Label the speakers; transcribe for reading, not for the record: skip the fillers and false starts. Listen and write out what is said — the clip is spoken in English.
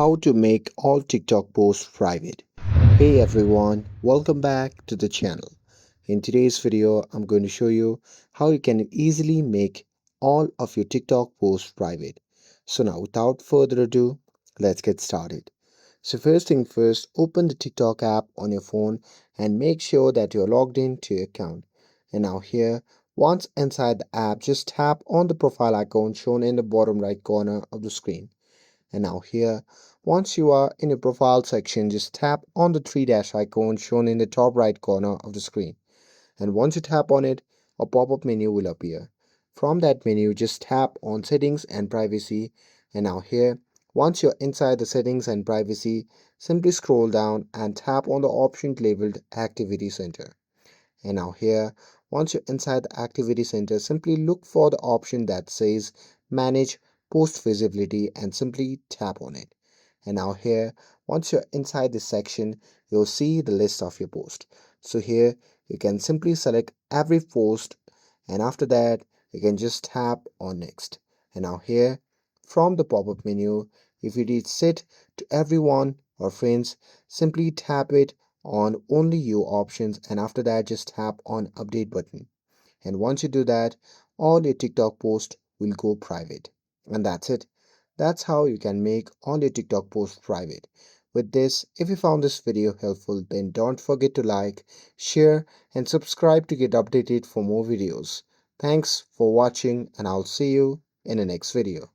Speaker 1: How to make all TikTok posts private. Hey everyone, welcome back to the channel. In today's video, I'm going to show you how you can easily make all of your TikTok posts private. So now without further ado, let's get started. So first thing first, open the TikTok app on your phone and make sure that you're logged in to your account. And now here, once inside the app, just tap on the profile icon shown in the bottom right corner of the screen. And now here, once you are in your profile section, just tap on the three dash icon shown in the top right corner of the screen. And once you tap on it, a pop-up menu will appear. From that menu, just tap on settings and privacy. And now here, once you're inside the settings and privacy, simply scroll down and tap on the option labeled Activity Center. And now here, once you're inside the Activity Center, simply look for the option that says Manage Post Visibility and simply tap on it. And now here, once you're inside this section, you'll see the list of your post. So here, you can simply select every post, and after that, you can just tap on Next. And now here, from the pop-up menu, if you did set to everyone or friends, simply tap it on only you options, and after that just tap on update button. And once you do that, all your TikTok posts will go private. And that's it. That's how you can make all your TikTok posts private. With this, if you found this video helpful, then don't forget to like, share and subscribe to get updated for more videos. Thanks for watching, and I'll see you in the next video.